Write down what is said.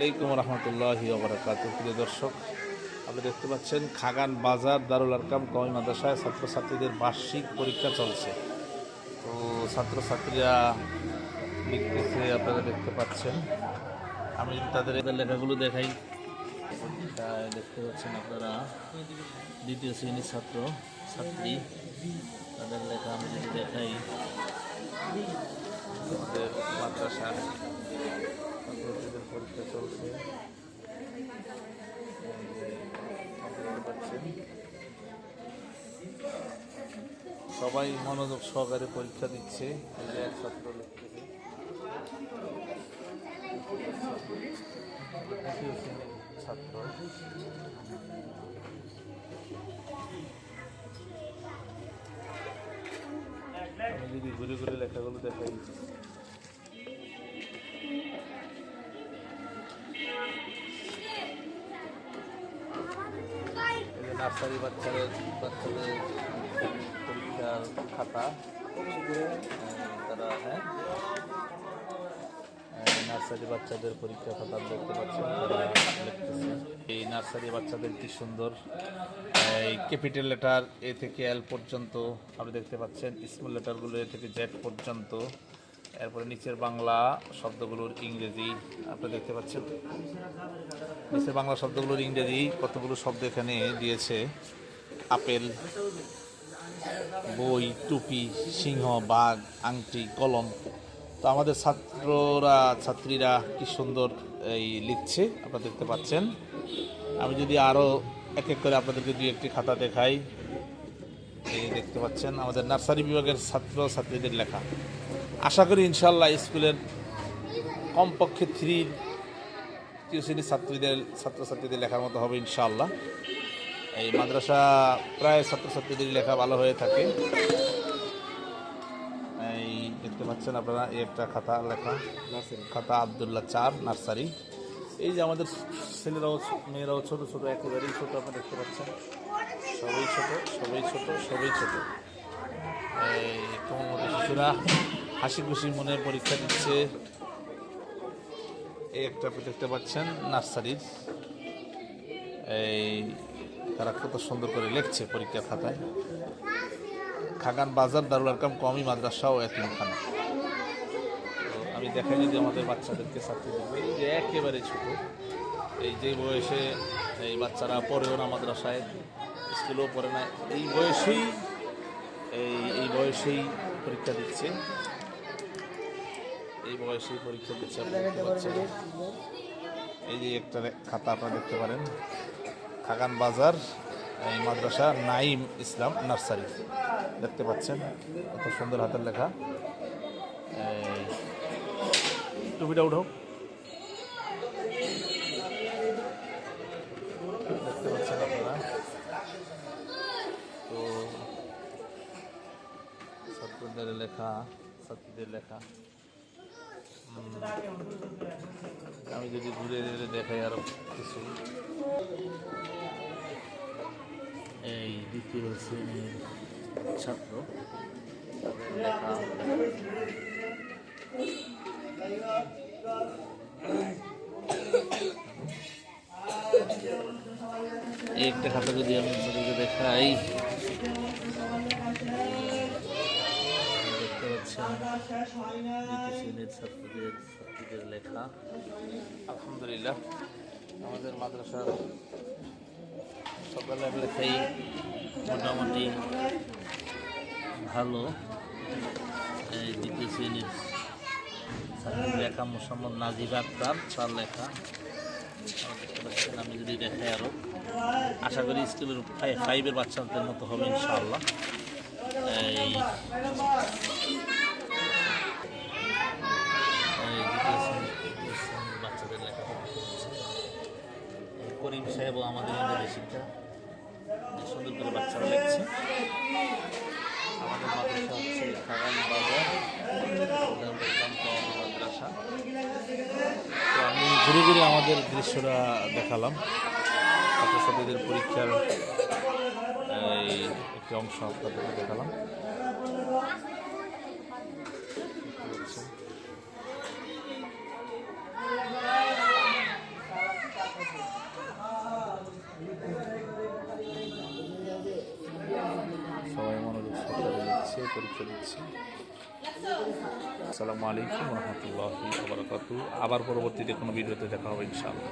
আসসালামু আলাইকুম রহমতুল্লাহি ওয়া বারাকাতুহু। প্রিয় দর্শক, আপনি দেখতে পাচ্ছেন খাগান বাজার দারুল আরকাম কওমি মাদ্রাসায় ছাত্রছাত্রীদের বার্ষিক পরীক্ষা চলছে। তো ছাত্রছাত্রীরা লিখতেছে, আপনারা দেখতে পাচ্ছেন। আমি যদি তাদের লেখাগুলো দেখাই, দেখতে পাচ্ছেন আপনারা দ্বিতীয় শ্রেণীর ছাত্রী, তাদের লেখা আমি যদি দেখাই, আমাদের মাদ্রাসার ছাত্রছাত্রীদের পরীক্ষা চলছে। সবাই মনোযোগ সহকারে পরীক্ষা দিচ্ছে। এক ছাত্র লিখতেছে, ছাত্র। আমি যদি ঘুরে ঘুরে লেখাগুলো দেখাই, নার্সারি বাচ্চাদের পরীক্ষার খাতা, তারা নার্সারি বাচ্চাদের পরীক্ষা খাতা দেখতে পাচ্ছেন, তারা লিখতেছে। এই নার্সারি বাচ্চাদের কি সুন্দর এই ক্যাপিটাল লেটার এ থেকে এল পর্যন্ত আপনি দেখতে পাচ্ছেন, স্মল লেটারগুলো এ থেকে জেড পর্যন্ত, এরপরে নিচের বাংলা শব্দগুলোর ইংরেজি আপনি দেখতে পাচ্ছেন। নিচের বাংলা শব্দগুলোর ইংরেজি কতগুলো শব্দ এখানে দিয়েছে: আপেল, বই, টুপি, সিংহ, বাঘ, আংটি, কলম। তো আমাদের ছাত্রীরা কি সুন্দর এই লিখছে, আপনারা দেখতে পাচ্ছেন। আমি যদি আরও এক এক করে আপনাদেরকে দুই একটি খাতা দেখাই, এই দেখতে পাচ্ছেন আমাদের নার্সারি বিভাগের ছাত্রছাত্রীদের লেখা। আশা করি ইনশাল্লাহ স্কুলের কমপক্ষে তৃতীয় শ্রেণীর ছাত্রছাত্রীদের লেখার মতো হবে ইনশাআল্লাহ। এই মাদ্রাসা প্রায় ছাত্রছাত্রীদের লেখা ভালো হয়ে থাকে। এই দেখতে পাচ্ছেন আপনারা, এই একটা খাতা লেখা, খাতা আবদুল্লাহ 4 নার্সারি। এই যে আমাদের ছেলেরাও মেয়েরাও ছোট ছোট, একেবারেই ছোট, আপনারা দেখতে পাচ্ছেন, সবাই ছোট। এই কেমন মতো শিশুরা হাসি খুশি মনে পরীক্ষা দিচ্ছে। এই একটা দেখতে পাচ্ছেন নার্সারির, এই তারা কত সুন্দর করে লিখছে পরীক্ষার খাতায়। খাগান বাজার দারুল আরকাম কওমি মাদ্রাসা ও এতিমখানা। তো আমি দেখাই যে আমাদের বাচ্চাদেরকে ছাত্রীদেরকে, এই যে একেবারে ছোট, এই যে বয়সে এই বাচ্চারা পড়েও না, মাদ্রাসায় স্কুলেও পড়ে না, এই বয়সেই পরীক্ষা দিচ্ছে। আপনি দেখতে পাচ্ছেন। এই যে একটা খাতা আপনারা দেখতে পারেন, খাগান বাজার এই মাদ্রাসা নাইম ইসলাম নার্সারি, দেখতে পাচ্ছেন কত সুন্দর হাতের লেখা। টুপিটা উঠাও, দেখতে পাচ্ছেন আপনারা। তো ছাত্রীদের লেখা আমি যদি ঘুরে দেখাই আরো কিছু, এই দ্বিতীয় শ্রেণীর ছাত্র, লেখা এই একটা খাতা যদি আমি দেখাই, দেখতে পাচ্ছেন দ্বিতীয় শ্রেণীর ছাত্রীদের লেখা। আলহামদুলিল্লাহ, আমাদের মাদ্রাসার সকলের লেখাই মোটামুটি ভালো। এই দ্বিতীয় শ্রেণীর ছাত্রীর লেখা মোহাম্মদ নাজিব আক্তার, তার লেখা দেখতে পাচ্ছেন। আমি যদি দেখাই আরও, আশা করি স্কুলের 5-এর বাচ্চাদের মতো হবে ইনশাআল্লাহ। এই বাচ্চাদের লেখা করিম সাহেব ও আমাদের ইংরেজি শিক্ষা সুন্দর করে বাচ্চারা লিখছে। আমাদের মাদ্রাসা হচ্ছে খাগান বাজার মাদ্রাসা। তো আমি ঘুরে আমাদের দৃশ্যটা দেখালাম, ছাত্রছাত্রীদের পরীক্ষার এই একটি অংশ আপনাদেরকে দেখালাম। পরীক্ষা দিচ্ছি। আসসালামু আলাইকুম রহমতুল্লাহি ওয়া বারাকাতুহু। আবার পরবর্তীতে কোনো ভিডিওতে দেখা হবে ইনশাআল্লাহ।